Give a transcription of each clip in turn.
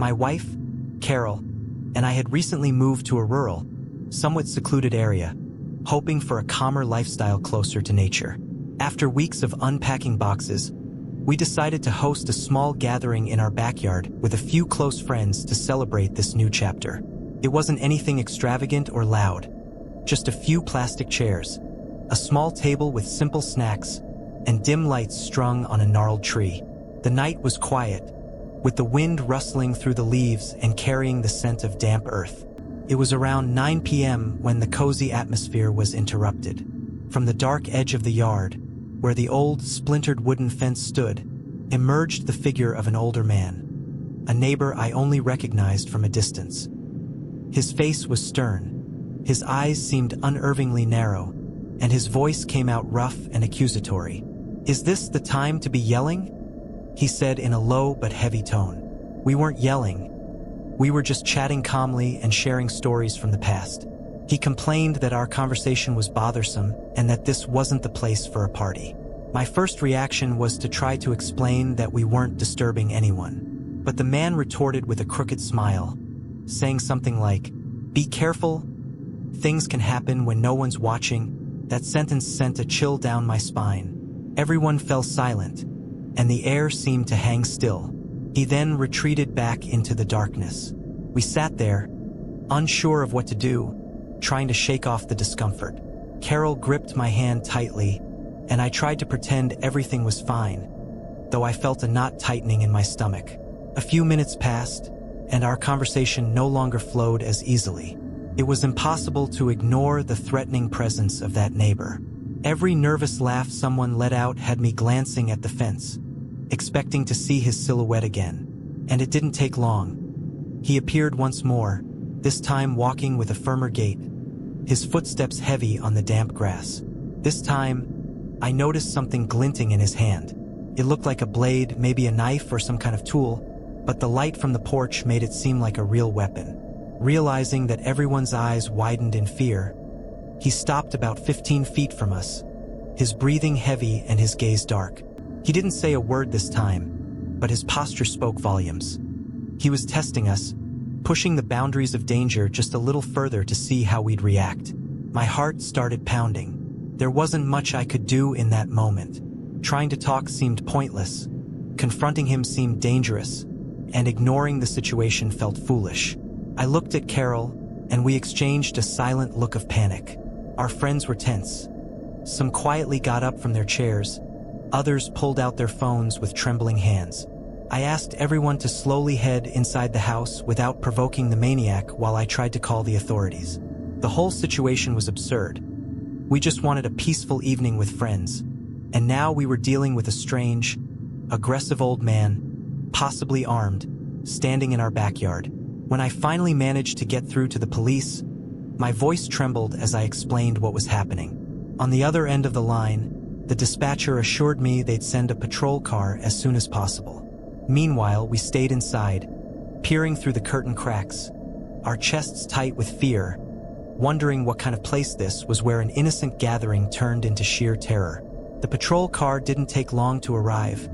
My wife, Carol, and I had recently moved to a rural, somewhat secluded area, hoping for a calmer lifestyle closer to nature. After weeks of unpacking boxes, we decided to host a small gathering in our backyard with a few close friends to celebrate this new chapter. It wasn't anything extravagant or loud, just a few plastic chairs, a small table with simple snacks, and dim lights strung on a gnarled tree. The night was quiet, with the wind rustling through the leaves and carrying the scent of damp earth. It was around 9 p.m. when the cozy atmosphere was interrupted. From the dark edge of the yard, where the old, splintered wooden fence stood, emerged the figure of an older man, a neighbor I only recognized from a distance. His face was stern, his eyes seemed unervingly narrow, and his voice came out rough and accusatory. "Is this the time to be yelling?" he said in a low but heavy tone. We weren't yelling. We were just chatting calmly and sharing stories from the past. He complained that our conversation was bothersome and that this wasn't the place for a party. My first reaction was to try to explain that we weren't disturbing anyone. But the man retorted with a crooked smile, saying something like, "Be careful. Things can happen when no one's watching." That sentence sent a chill down my spine. Everyone fell silent, and the air seemed to hang still. He then retreated back into the darkness. We sat there, unsure of what to do, trying to shake off the discomfort. Carol gripped my hand tightly, and I tried to pretend everything was fine, though I felt a knot tightening in my stomach. A few minutes passed, and our conversation no longer flowed as easily. It was impossible to ignore the threatening presence of that neighbor. Every nervous laugh someone let out had me glancing at the fence, expecting to see his silhouette again. And it didn't take long. He appeared once more, this time walking with a firmer gait, his footsteps heavy on the damp grass. This time, I noticed something glinting in his hand. It looked like a blade, maybe a knife or some kind of tool, but the light from the porch made it seem like a real weapon. Realizing that everyone's eyes widened in fear, he stopped about 15 feet from us, his breathing heavy and his gaze dark. He didn't say a word this time, but his posture spoke volumes. He was testing us, pushing the boundaries of danger just a little further to see how we'd react. My heart started pounding. There wasn't much I could do in that moment. Trying to talk seemed pointless, confronting him seemed dangerous, and ignoring the situation felt foolish. I looked at Carol, and we exchanged a silent look of panic. Our friends were tense. Some quietly got up from their chairs, others pulled out their phones with trembling hands. I asked everyone to slowly head inside the house without provoking the maniac while I tried to call the authorities. The whole situation was absurd. We just wanted a peaceful evening with friends, and now we were dealing with a strange, aggressive old man, possibly armed, standing in our backyard. When I finally managed to get through to the police, my voice trembled as I explained what was happening. On the other end of the line, the dispatcher assured me they'd send a patrol car as soon as possible. Meanwhile, we stayed inside, peering through the curtain cracks, our chests tight with fear, wondering what kind of place this was where an innocent gathering turned into sheer terror. The patrol car didn't take long to arrive,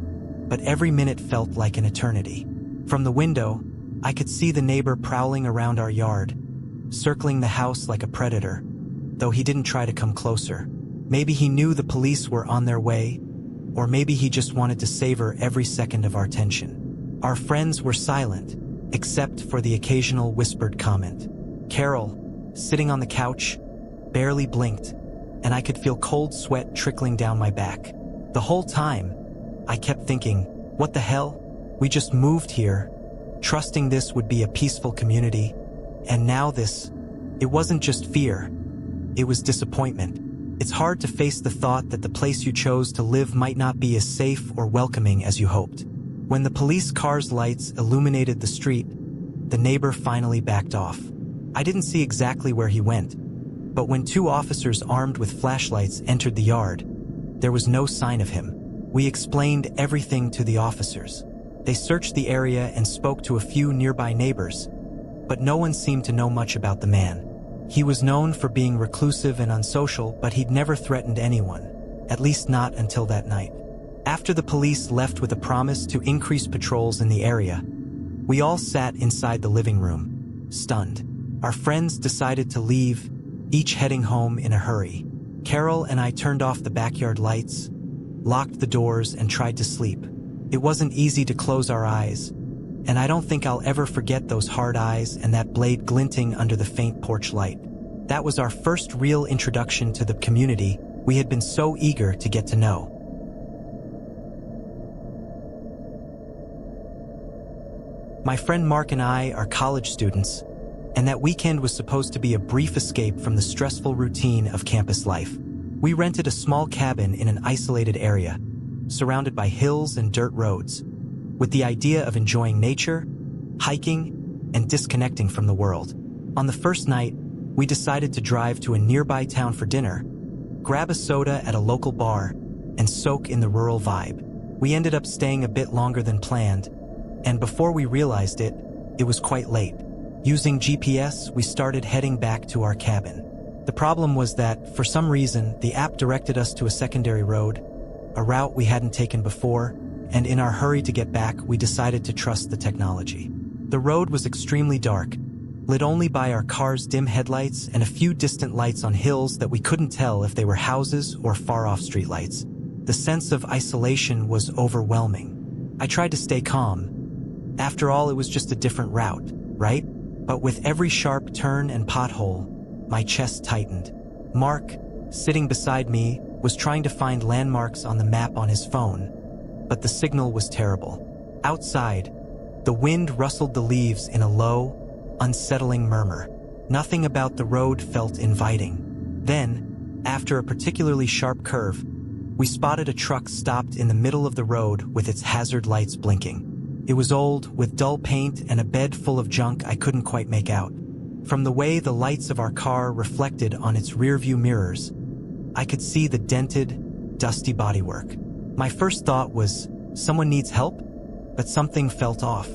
but every minute felt like an eternity. From the window, I could see the neighbor prowling around our yard, circling the house like a predator, though he didn't try to come closer. Maybe he knew the police were on their way, or maybe he just wanted to savor every second of our tension. Our friends were silent, except for the occasional whispered comment. Carol, sitting on the couch, barely blinked, and I could feel cold sweat trickling down my back. The whole time, I kept thinking, what the hell? We just moved here, trusting this would be a peaceful community, and now this. It wasn't just fear, it was disappointment. It's hard to face the thought that the place you chose to live might not be as safe or welcoming as you hoped. When the police car's lights illuminated the street, the neighbor finally backed off. I didn't see exactly where he went, but when two officers armed with flashlights entered the yard, there was no sign of him. We explained everything to the officers. They searched the area and spoke to a few nearby neighbors, but no one seemed to know much about the man. He was known for being reclusive and unsocial, but he'd never threatened anyone, at least not until that night. After the police left with a promise to increase patrols in the area, We all sat inside the living room, stunned. Our friends decided to leave, each heading home in a hurry. Carol and I turned off the backyard lights, locked the doors, and tried to sleep. It wasn't easy to close our eyes, and I don't think I'll ever forget those hard eyes and that blade glinting under the faint porch light. That was our first real introduction to the community we had been so eager to get to know. My friend Mark and I are college students, and that weekend was supposed to be a brief escape from the stressful routine of campus life. We rented a small cabin in an isolated area, surrounded by hills and dirt roads, with the idea of enjoying nature, hiking, and disconnecting from the world. On the first night, we decided to drive to a nearby town for dinner, grab a soda at a local bar, and soak in the rural vibe. We ended up staying a bit longer than planned, and before we realized it, it was quite late. Using GPS, we started heading back to our cabin. The problem was that, for some reason, the app directed us to a secondary road, a route we hadn't taken before, and in our hurry to get back, we decided to trust the technology. The road was extremely dark, lit only by our car's dim headlights and a few distant lights on hills that we couldn't tell if they were houses or far-off streetlights. The sense of isolation was overwhelming. I tried to stay calm. After all, it was just a different route, right? But with every sharp turn and pothole, my chest tightened. Mark, sitting beside me, was trying to find landmarks on the map on his phone, but the signal was terrible. Outside, the wind rustled the leaves in a low, unsettling murmur. Nothing about the road felt inviting. Then, after a particularly sharp curve, we spotted a truck stopped in the middle of the road with its hazard lights blinking. It was old, with dull paint and a bed full of junk I couldn't quite make out. From the way the lights of our car reflected on its rearview mirrors, I could see the dented, dusty bodywork. My first thought was, someone needs help? But something felt off.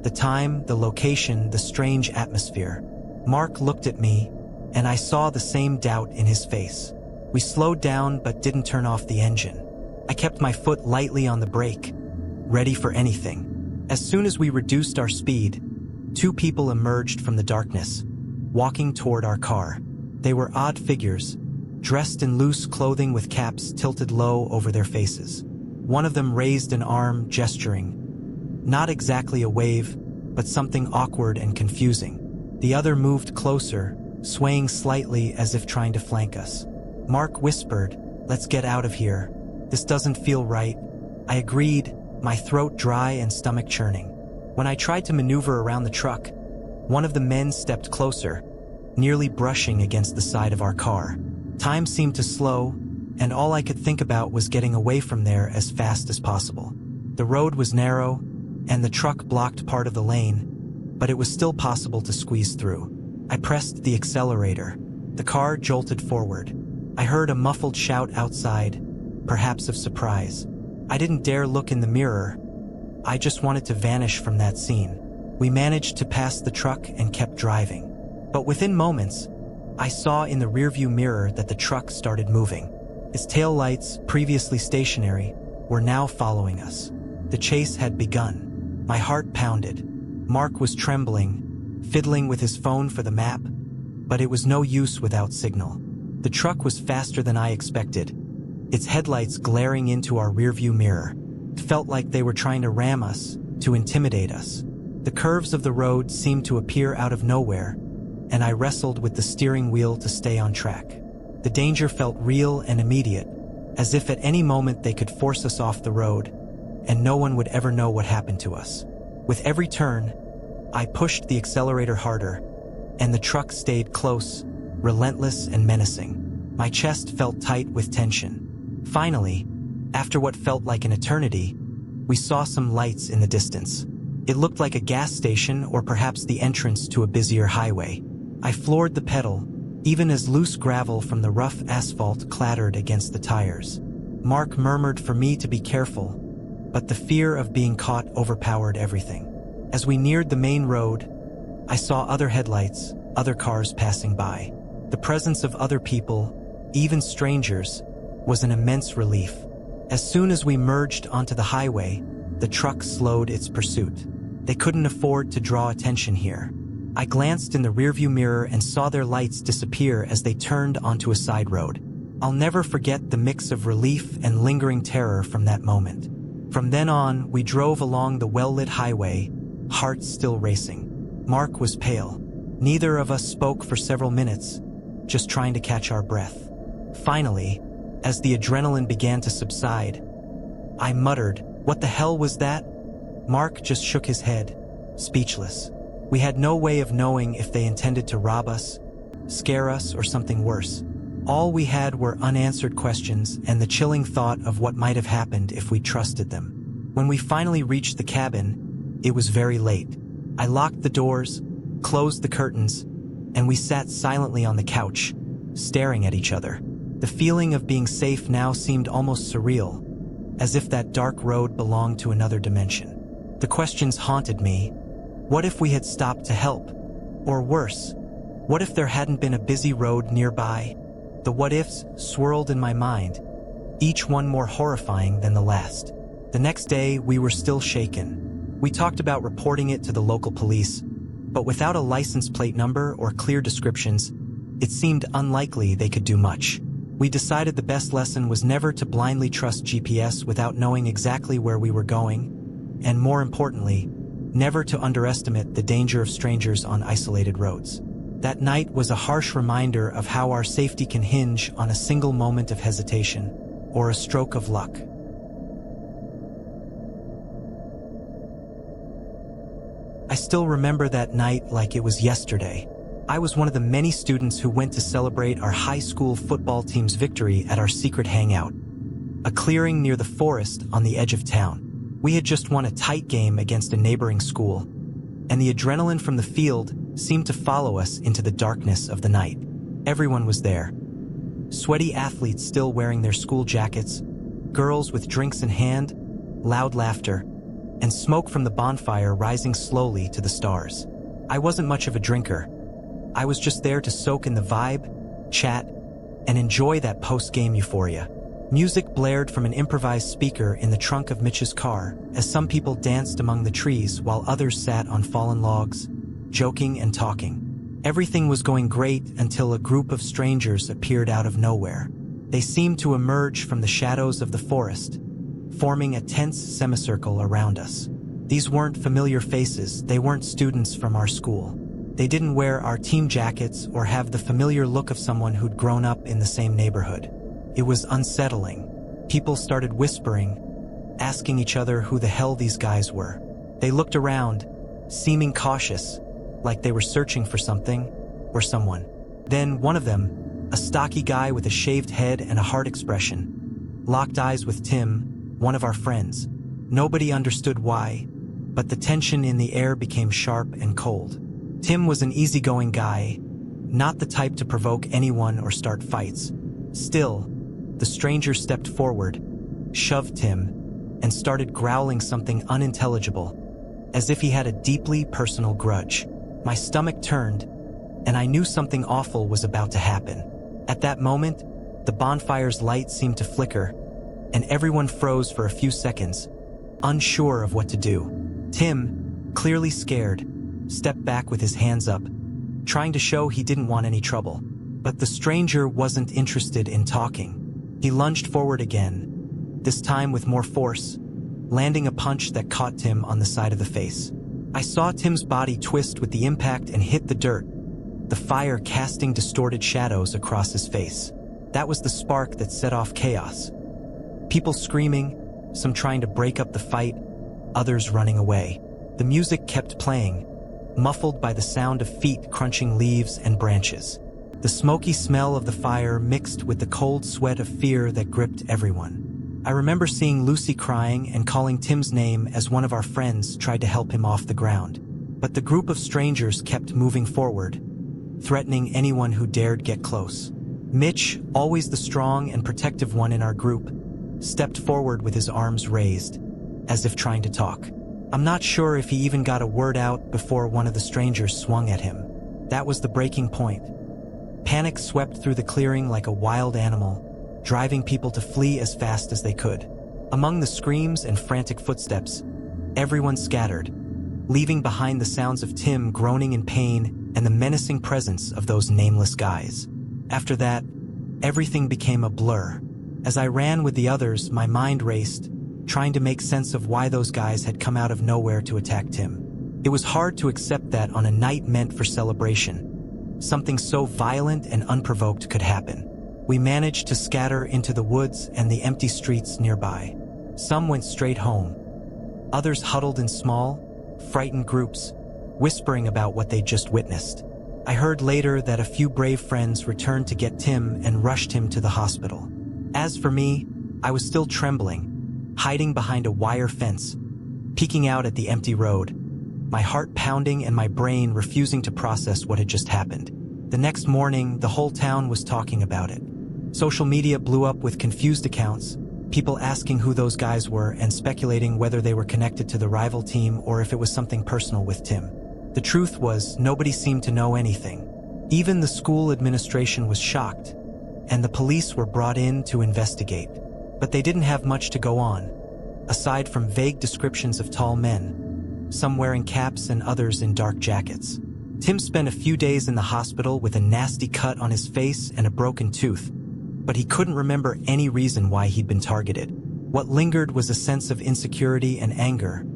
The time, the location, the strange atmosphere. Mark looked at me, and I saw the same doubt in his face. We slowed down but didn't turn off the engine. I kept my foot lightly on the brake, ready for anything. As soon as we reduced our speed, two people emerged from the darkness, walking toward our car. They were odd figures, dressed in loose clothing with caps tilted low over their faces. One of them raised an arm, gesturing. Not exactly a wave, but something awkward and confusing. The other moved closer, swaying slightly as if trying to flank us. Mark whispered, "Let's get out of here. This doesn't feel right." I agreed, my throat dry and stomach churning. When I tried to maneuver around the truck, one of the men stepped closer, nearly brushing against the side of our car. Time seemed to slow, and all I could think about was getting away from there as fast as possible. The road was narrow, and the truck blocked part of the lane, but it was still possible to squeeze through. I pressed the accelerator. The car jolted forward. I heard a muffled shout outside, perhaps of surprise. I didn't dare look in the mirror. I just wanted to vanish from that scene. We managed to pass the truck and kept driving. But within moments, I saw in the rearview mirror that the truck started moving. Its taillights, previously stationary, were now following us. The chase had begun. My heart pounded. Mark was trembling, fiddling with his phone for the map, but it was no use without signal. The truck was faster than I expected, its headlights glaring into our rearview mirror. It felt like they were trying to ram us, to intimidate us. The curves of the road seemed to appear out of nowhere, and I wrestled with the steering wheel to stay on track. The danger felt real and immediate, as if at any moment they could force us off the road, and no one would ever know what happened to us. With every turn, I pushed the accelerator harder, and the truck stayed close, relentless and menacing. My chest felt tight with tension. Finally, after what felt like an eternity, we saw some lights in the distance. It looked like a gas station or perhaps the entrance to a busier highway. I floored the pedal, even as loose gravel from the rough asphalt clattered against the tires. Mark murmured for me to be careful, but the fear of being caught overpowered everything. As we neared the main road, I saw other headlights, other cars passing by. The presence of other people, even strangers, was an immense relief. As soon as we merged onto the highway, the truck slowed its pursuit. They couldn't afford to draw attention here. I glanced in the rearview mirror and saw their lights disappear as they turned onto a side road. I'll never forget the mix of relief and lingering terror from that moment. From then on, we drove along the well-lit highway, hearts still racing. Mark was pale. Neither of us spoke for several minutes, just trying to catch our breath. Finally, as the adrenaline began to subside, I muttered, "What the hell was that?" Mark just shook his head, speechless. We had no way of knowing if they intended to rob us, scare us, or something worse. All we had were unanswered questions and the chilling thought of what might have happened if we trusted them. When we finally reached the cabin, it was very late. I locked the doors, closed the curtains, and we sat silently on the couch, staring at each other. The feeling of being safe now seemed almost surreal, as if that dark road belonged to another dimension. The questions haunted me. What if we had stopped to help? Or worse, what if there hadn't been a busy road nearby? The what-ifs swirled in my mind, each one more horrifying than the last. The next day, we were still shaken. We talked about reporting it to the local police, but without a license plate number or clear descriptions, it seemed unlikely they could do much. We decided the best lesson was never to blindly trust GPS without knowing exactly where we were going, and more importantly, never to underestimate the danger of strangers on isolated roads. That night was a harsh reminder of how our safety can hinge on a single moment of hesitation or a stroke of luck. I still remember that night like it was yesterday. I was one of the many students who went to celebrate our high school football team's victory at our secret hangout, a clearing near the forest on the edge of town. We had just won a tight game against a neighboring school, and the adrenaline from the field seemed to follow us into the darkness of the night. Everyone was there. Sweaty athletes still wearing their school jackets, girls with drinks in hand, loud laughter, and smoke from the bonfire rising slowly to the stars. I wasn't much of a drinker. I was just there to soak in the vibe, chat, and enjoy that post-game euphoria. Music blared from an improvised speaker in the trunk of Mitch's car as some people danced among the trees while others sat on fallen logs, joking and talking. Everything was going great until a group of strangers appeared out of nowhere. They seemed to emerge from the shadows of the forest, forming a tense semicircle around us. These weren't familiar faces, they weren't students from our school. They didn't wear our team jackets or have the familiar look of someone who'd grown up in the same neighborhood. It was unsettling. People started whispering, asking each other who the hell these guys were. They looked around, seeming cautious, like they were searching for something or someone. Then one of them, a stocky guy with a shaved head and a hard expression, locked eyes with Tim, one of our friends. Nobody understood why, but the tension in the air became sharp and cold. Tim was an easygoing guy, not the type to provoke anyone or start fights. Still, the stranger stepped forward, shoved Tim, and started growling something unintelligible, as if he had a deeply personal grudge. My stomach turned, and I knew something awful was about to happen. At that moment, the bonfire's light seemed to flicker, and everyone froze for a few seconds, unsure of what to do. Tim, clearly scared, stepped back with his hands up, trying to show he didn't want any trouble. But the stranger wasn't interested in talking. He lunged forward again, this time with more force, landing a punch that caught Tim on the side of the face. I saw Tim's body twist with the impact and hit the dirt, the fire casting distorted shadows across his face. That was the spark that set off chaos. People screaming, some trying to break up the fight, others running away. The music kept playing, muffled by the sound of feet crunching leaves and branches. The smoky smell of the fire mixed with the cold sweat of fear that gripped everyone. I remember seeing Lucy crying and calling Tim's name as one of our friends tried to help him off the ground. But the group of strangers kept moving forward, threatening anyone who dared get close. Mitch, always the strong and protective one in our group, stepped forward with his arms raised, as if trying to talk. I'm not sure if he even got a word out before one of the strangers swung at him. That was the breaking point. Panic swept through the clearing like a wild animal, driving people to flee as fast as they could. Among the screams and frantic footsteps, everyone scattered, leaving behind the sounds of Tim groaning in pain and the menacing presence of those nameless guys. After that, everything became a blur. As I ran with the others, my mind raced, trying to make sense of why those guys had come out of nowhere to attack Tim. It was hard to accept that on a night meant for celebration, something so violent and unprovoked could happen. We managed to scatter into the woods and the empty streets nearby. Some went straight home. Others huddled in small, frightened groups, whispering about what they'd just witnessed. I heard later that a few brave friends returned to get Tim and rushed him to the hospital. As for me, I was still trembling, hiding behind a wire fence, peeking out at the empty road, my heart pounding and my brain refusing to process what had just happened. The next morning, the whole town was talking about it. Social media blew up with confused accounts, people asking who those guys were and speculating whether they were connected to the rival team or if it was something personal with Tim. The truth was, nobody seemed to know anything. Even the school administration was shocked, and the police were brought in to investigate. But they didn't have much to go on, aside from vague descriptions of tall men, some wearing caps and others in dark jackets. Tim spent a few days in the hospital with a nasty cut on his face and a broken tooth, but he couldn't remember any reason why he'd been targeted. What lingered was a sense of insecurity and anger,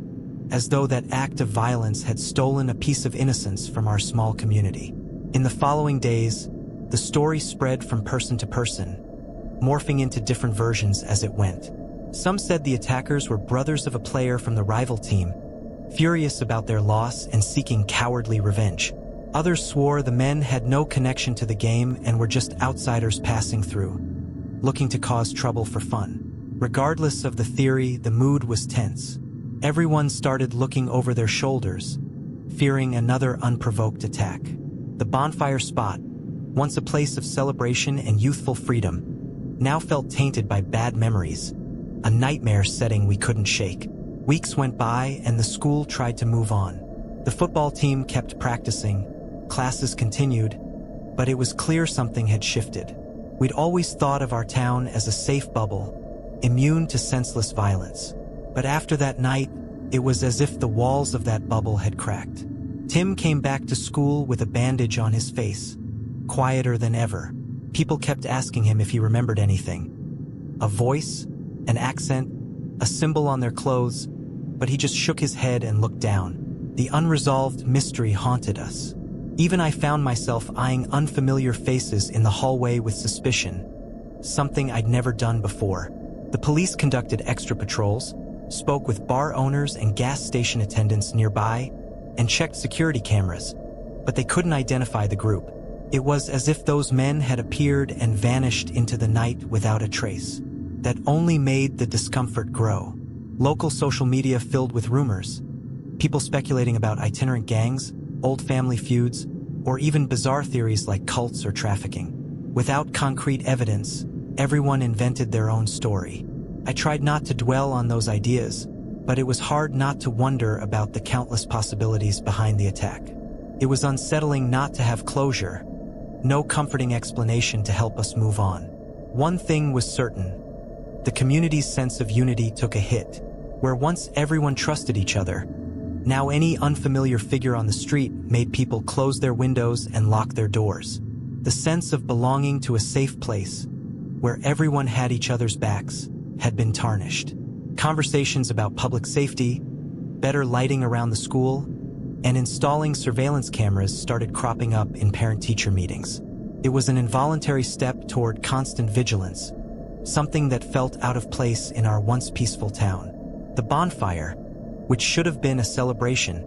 as though that act of violence had stolen a piece of innocence from our small community. In the following days, the story spread from person to person, morphing into different versions as it went. Some said the attackers were brothers of a player from the rival team, furious about their loss and seeking cowardly revenge. Others swore the men had no connection to the game and were just outsiders passing through, looking to cause trouble for fun. Regardless of the theory, the mood was tense. Everyone started looking over their shoulders, fearing another unprovoked attack. The bonfire spot, once a place of celebration and youthful freedom, now felt tainted by bad memories, a nightmare setting we couldn't shake. Weeks went by and the school tried to move on. The football team kept practicing, classes continued, but it was clear something had shifted. We'd always thought of our town as a safe bubble, immune to senseless violence. But after that night, it was as if the walls of that bubble had cracked. Tim came back to school with a bandage on his face, quieter than ever. People kept asking him if he remembered anything. A voice, an accent, a symbol on their clothes, but he just shook his head and looked down. The unresolved mystery haunted us. Even I found myself eyeing unfamiliar faces in the hallway with suspicion, something I'd never done before. The police conducted extra patrols, spoke with bar owners and gas station attendants nearby, and checked security cameras, but they couldn't identify the group. It was as if those men had appeared and vanished into the night without a trace. That only made the discomfort grow. Local social media filled with rumors, people speculating about itinerant gangs, old family feuds, or even bizarre theories like cults or trafficking. Without concrete evidence, everyone invented their own story. I tried not to dwell on those ideas, but it was hard not to wonder about the countless possibilities behind the attack. It was unsettling not to have closure, no comforting explanation to help us move on. One thing was certain: the community's sense of unity took a hit. Where once everyone trusted each other, now any unfamiliar figure on the street made people close their windows and lock their doors. The sense of belonging to a safe place, where everyone had each other's backs, had been tarnished. Conversations about public safety, better lighting around the school, and installing surveillance cameras started cropping up in parent-teacher meetings. It was an involuntary step toward constant vigilance, something that felt out of place in our once peaceful town. The bonfire, which should have been a celebration,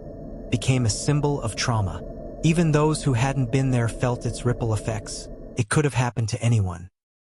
became a symbol of trauma. Even those who hadn't been there felt its ripple effects. It could have happened to anyone.